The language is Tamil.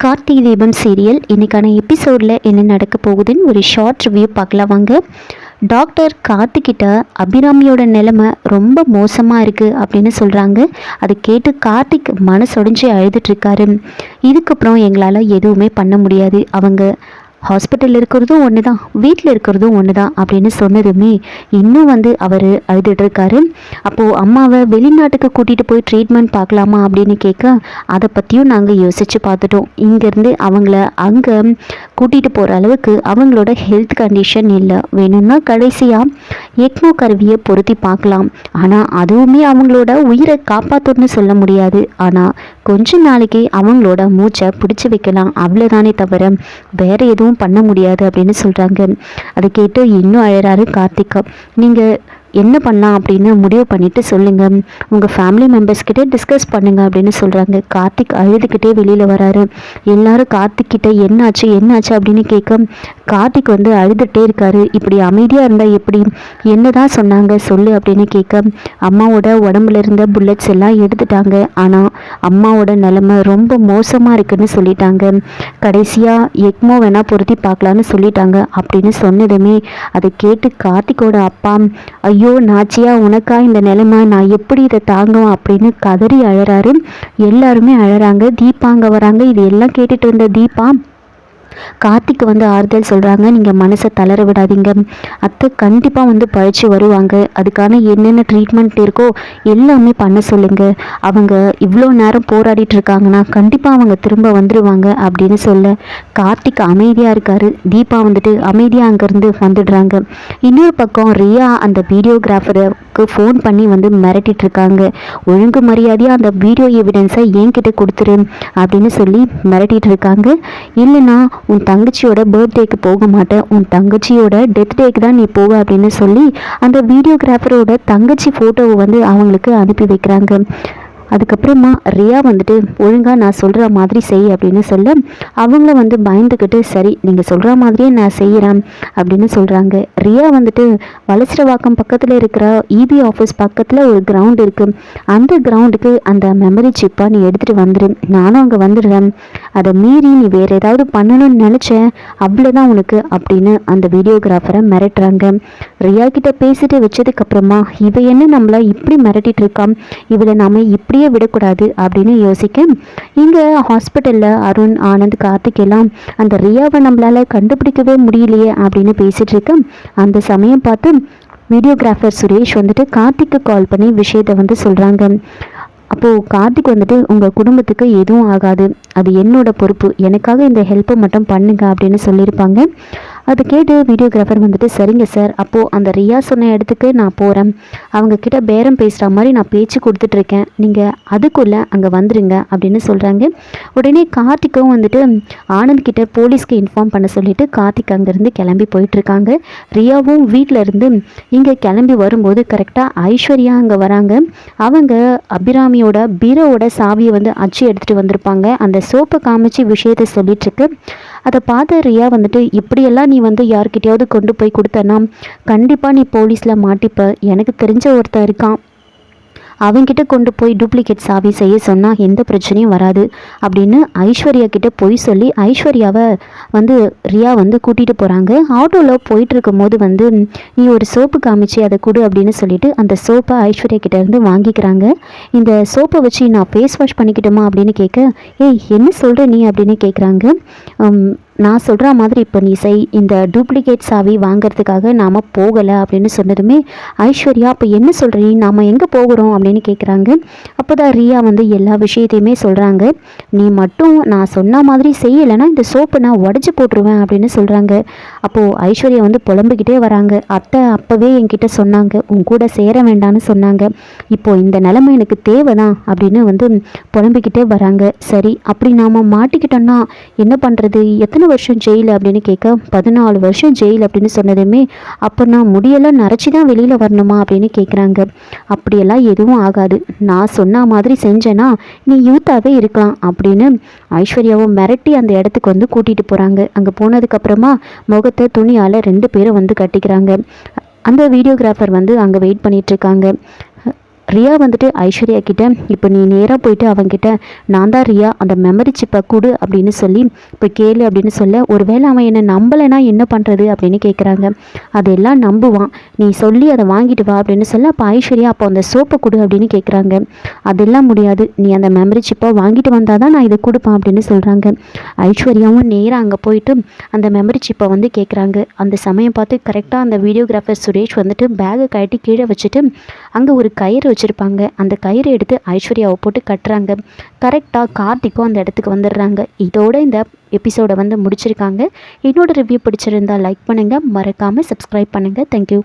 கார்த்திகை தீபம் சீரியல் இன்றைக்கான எபிசோடில் என்ன நடக்க போகுதுன்னு ஒரு ஷார்ட் ரிவ்யூ பார்க்கலாம் வாங்க. டாக்டர் கார்த்திகிட்ட அபிராமியோட நிலைமை ரொம்ப மோசமாக இருக்குது அப்படின்னு சொல்கிறாங்க. அதை கேட்டு கார்த்திக் மனசொடைஞ்சு அழுதுட்ருக்காரு. இதுக்கப்புறம் எங்களால் எதுவுமே பண்ண முடியாது, அவங்க ஹாஸ்பிட்டலில் இருக்கிறதும் ஒன்று தான், வீட்டில் இருக்கிறதும் ஒன்று தான் அப்படின்னு சொன்னதுமே இன்னும் அவர் அழுதுட்ருக்காரு. அப்போது அம்மாவை வெளிநாட்டுக்கு கூட்டிகிட்டு போய் ட்ரீட்மெண்ட் பார்க்கலாமா அப்படின்னு கேட்க, அதை பற்றியும் நாங்கள் யோசித்து பார்த்துட்டோம். இங்கேருந்து அவங்கள அங்கே கூட்டிகிட்டு போகிற அளவுக்கு அவங்களோட ஹெல்த் கண்டிஷன் இல்லை. வேணும்னா கடைசியாக எக்மோ கருவியை பொருத்தி பார்க்கலாம், ஆனால் அதுவுமே அவங்களோட உயிரை காப்பாற்றணும்னு சொல்ல முடியாது. ஆனால் கொஞ்ச நாளைக்கு அவங்களோட மூச்சை பிடிச்சி வைக்கலாம், அவ்வளோதானே தவிர வேறு எதுவும் பண்ண முடியாது அப்படின்னு சொல்கிறாங்க. அதை கேட்டு இன்னும் அழறாரு கார்த்திகா. நீங்கள் என்ன பண்ணலாம் அப்படின்னு முடிவு பண்ணிவிட்டு சொல்லுங்கள், உங்கள் ஃபேமிலி மெம்பர்ஸ்கிட்டே டிஸ்கஸ் பண்ணுங்கள் அப்படின்னு சொல்கிறாங்க. கார்த்திக் அழுதுகிட்டே வெளியில் வராரு. எல்லாரும் கார்த்திக் கிட்ட என்னாச்சு அப்படின்னு கேட்க, கார்த்திக் அழுதுகிட்டே இருக்காரு. இப்படி அமைதியாக இருந்தால் எப்படி, என்ன தான் சொன்னாங்க சொல்லு அப்படின்னு கேட்க, அம்மாவோட உடம்புல இருந்த புல்லட்ஸ் எல்லாம் எடுத்துட்டாங்க, ஆனால் அம்மாவோட நிலைமை ரொம்ப மோசமாக இருக்குன்னு சொல்லிட்டாங்க, கடைசியாக எக்மோ வேணால் பொருத்தி பார்க்கலான்னு சொல்லிட்டாங்க அப்படின்னு சொன்னதுமே அதை கேட்டு கார்த்திக்கோட அப்பா, ஐயோ நாச்சியா, உனக்கா இந்த நிலைமை, நான் எப்படி இதை தாங்குவேன் அப்படின்னு கதறி அழறாரு. எல்லாருமே அழறாங்க. தீபா அங்கே வராங்க. இது எல்லாம் கேட்டுட்டு இருந்த தீபா கார்த்திக் ஆறுதல் சொல்கிறாங்க. நீங்கள் மனசை தளர விடாதீங்க, அத்தை கண்டிப்பாக பழிச்சு வருவாங்க, அதுக்கான என்னென்ன ட்ரீட்மெண்ட் இருக்கோ எல்லாமே பண்ண சொல்லுங்கள், அவங்க இவ்வளோ நேரம் போராடிட்டு இருக்காங்கன்னா கண்டிப்பாக அவங்க திரும்ப வந்துடுவாங்க அப்படின்னு சொல்ல கார்த்திக் அமைதியாக இருக்காரு. தீபா அமைதியாக அங்கேருந்து வந்துடுறாங்க. இன்னொரு பக்கம் ரியா அந்த வீடியோகிராஃபருக்கு ஃபோன் பண்ணி மிரட்டிட்டு இருக்காங்க. ஒழுங்கு மரியாதையாக அந்த வீடியோ எவிடன்ஸை என்கிட்ட கொடுத்துரு அப்படின்னு சொல்லி மிரட்டிட்டு இருக்காங்க. இல்லைன்னா உன் தங்கச்சியோட பர்த்டேக்கு போக மாட்டேன், உன் தங்கச்சியோட டெத் டேக்கு தான் நீ போக அப்படின்னு சொல்லி அந்த வீடியோகிராஃபரோட தங்கச்சி ஃபோட்டோவை அவங்களுக்கு அனுப்பி வைக்கிறாங்க. அதுக்கப்புறமா ரியா ஒழுங்காக நான் சொல்கிற மாதிரி செய் அப்படின்னு சொல்ல, அவங்கள பயந்துக்கிட்டு சரி நீங்கள் சொல்கிற மாதிரியே நான் செய்கிறேன் அப்படின்னு சொல்கிறாங்க. ரியா வலசரவாக்கம் பக்கத்தில் இருக்கிற இபி ஆஃபீஸ் பக்கத்தில் ஒரு கிரவுண்ட் இருக்குது, அந்த கிரவுண்டுக்கு அந்த மெமரி சிப்பை நீ எடுத்துகிட்டு வந்துடு, நானும் அங்கே வந்துடுறேன், அதை மீறி நீ வேறு ஏதாவது பண்ணணும்னு நினச்சேன் அவ்வளோதான் உனக்கு அப்படின்னு அந்த வீடியோகிராஃபரை மிரட்டுறாங்க. ரியா கிட்ட பேசிட்டு வச்சதுக்கப்புறமா இவ என்ன நம்மளை இப்படி மிரட்டிட்டு இருக்கான், இவளை நாம் இப்படி விடக்கூடாது அப்படின்னு யோசிக்க, இங்கே ஹாஸ்பிட்டலில் அருண், ஆனந்த், கார்த்திக் எல்லாம் அந்த ரியாவை நம்மளால கண்டுபிடிக்கவே முடியலையே அப்படின்னு பேசிட்டு இருக்க, அந்த சமயம் பார்த்து வீடியோகிராஃபர் சுரேஷ் கார்த்திக்கு கால் பண்ணி விஷயத்தை சொல்கிறாங்க. அப்போது கார்த்திக் உங்கள் குடும்பத்துக்கு எதுவும் ஆகாது, அது என்னோட பொறுப்பு, எனக்காக இந்த ஹெல்ப்பை மட்டும் பண்ணுங்க அப்படின்னு சொல்லியிருப்பாங்க. அதை கேட்டு வீடியோகிராஃபர் சரிங்க சார், அப்போது அந்த ரியா சொன்ன இடத்துக்கு நான் போகிறேன், அவங்கக்கிட்ட பேரம் பேசுகிற மாதிரி நான் பேச்சு கொடுத்துட்ருக்கேன், நீங்கள் அதுக்குள்ளே அங்கே வந்துடுங்க அப்படின்னு சொல்கிறாங்க. உடனே கார்த்திக்கும் ஆனந்த் கிட்ட போலீஸ்க்கு இன்ஃபார்ம் பண்ண சொல்லிவிட்டு கார்த்திக் அங்கேருந்து கிளம்பி போயிட்டுருக்காங்க. ரியாவும் வீட்டில் இருந்து இங்கே கிளம்பி வரும்போது கரெக்டாக ஐஸ்வர்யா அங்கே வராங்க. அவங்க அபிராமியோட பீரோவோட சாவியை அச்சு எடுத்துகிட்டு வந்திருப்பாங்க. அந்த சோப்பை காமிச்சு விஷயத்தை சொல்லிட்டுருக்கு. அதை பார்த்த ரியா இப்படியெல்லாம் நீ யார்கிட்டையாவது கொண்டு போய் கொடுத்தனா கண்டிப்பாக நீ போலீஸில் மாட்டிப்ப, எனக்கு தெரிஞ்ச ஒருத்தர் இருக்கான், அவங்கிட்ட கொண்டு போய் டூப்ளிகேட் சாவி செய்ய சொன்னால் எந்த பிரச்சனையும் வராது அப்படின்னு ஐஸ்வர்யா கிட்ட போய் சொல்லி ஐஸ்வர்யாவை ரியா கூட்டிகிட்டு போகிறாங்க. ஆட்டோவில் போயிட்டு இருக்கும் போது நீ ஒரு சோப்பு காமிச்சு அதை கொடு அப்படின்னு சொல்லிட்டு அந்த சோப்பை ஐஸ்வர்யா கிட்ட இருந்து வாங்கிக்கிறாங்க. இந்த சோப்பை வச்சு நான் ஃபேஸ் வாஷ் பண்ணிக்கிட்டோமா அப்படின்னு கேட்க, ஏய் என்ன சொல்கிற நீ அப்படின்னு கேட்குறாங்க. நான் சொல்கிற மாதிரி இப்போ நீ செய், இந்த டூப்ளிகேட் சாவி வாங்கிறதுக்காக நாம் போகலை அப்படின்னு சொன்னதுமே ஐஸ்வர்யா அப்போ என்ன சொல்கிற நீ, நாம் எங்கே போகிறோம் அப்படின்னு கேட்குறாங்க. அப்போ தான் ரியா எல்லா விஷயத்தையுமே சொல்கிறாங்க. நீ மட்டும் நான் சொன்ன மாதிரி செய்யலைன்னா இந்த சோப்பை நான் உடச்சி போட்டுருவேன் அப்படின்னு சொல்கிறாங்க. அப்போது ஐஸ்வர்யா புலம்பிக்கிட்டே வராங்க. அத்தை அப்போவே என்கிட்ட சொன்னாங்க, உன் கூட சேர வேண்டான்னு சொன்னாங்க, இப்போது இந்த நிலைமை எனக்கு தேவைதான் அப்படின்னு புலம்பிக்கிட்டே வராங்க. சரி அப்படி நாம் மாட்டிக்கிட்டோன்னா என்ன பண்ணுறது, எத்தனை வருஷம் ஜெயில் அப்படின்னு கேட்க, 14 வருஷம் ஜெயில் அப்படின்னு சொன்னதுமே அப்போ நான் முடியெல்லாம் நரைச்சி தான் வெளியில் வரணுமா அப்படின்னு கேட்குறாங்க. அப்படியெல்லாம் எதுவும் ஆகாது, நான் சொன்ன மாதிரி செஞ்சேன்னா நீ யூத்தாகவே இருக்கலாம் அப்படின்னு ஐஸ்வர்யாவை மிரட்டி அந்த இடத்துக்கு கூட்டிகிட்டு போகிறாங்க. அங்கே போனதுக்கப்புறமா முகத்தை துணியால் 2 பேரும் கட்டிக்கிறாங்க. அந்த வீடியோகிராஃபர் அங்கே வெயிட் பண்ணிகிட்ருக்காங்க. ரியா வந்துட்டு ஐஸ்வர்யா கிட்ட இப்போ நீ நேராக போயிட்டு அவன்கிட்ட நான் தான் ரியா, அந்த மெமரி சிப்பை கொடு அப்படின்னு சொல்லி இப்போ கேளு அப்படின்னு சொல்ல, ஒருவேளை அவன் என்னை நம்பலைன்னா என்ன பண்ணுறது அப்படின்னு கேட்குறாங்க. அதெல்லாம் நம்புவான், நீ சொல்லி அதை வாங்கிட்டு வா அப்படின்னு சொல்ல, அப்போ ஐஸ்வர்யா அப்போ அந்த சோப்பை கொடு அப்படின்னு கேட்குறாங்க. அதெல்லாம் முடியாது, நீ அந்த மெமரி சிப்பை வாங்கிட்டு வந்தால் தான் நான் இதை கொடுப்பேன் அப்படின்னு சொல்கிறாங்க. ஐஸ்வர்யாவும் நேராக அங்கே போயிட்டு அந்த மெமரி சிப்பை வந்து கேட்குறாங்க. அந்த சமயம் பார்த்து கரெக்டாக அந்த வீடியோகிராஃபர் சுரேஷ் வந்துட்டு பேகை கட்டி கீழே வச்சுட்டு அங்கே ஒரு கயிறு வச்சுருப்பாங்க. அந்த கயிறை எடுத்து ஐஸ்வர்யாவை போட்டு கட்டுறாங்க. கரெக்டாக கார்த்திக்கும் அந்த இடத்துக்கு வந்துடுறாங்க. இதோட இந்த எபிசோடை வந்து முடிச்சிருக்காங்க. என்னோட ரிவ்யூ பிடிச்சிருந்தா லைக் பண்ணுங்கள், மறக்காமல் சப்ஸ்கிரைப் பண்ணுங்கள். தேங்க்யூ.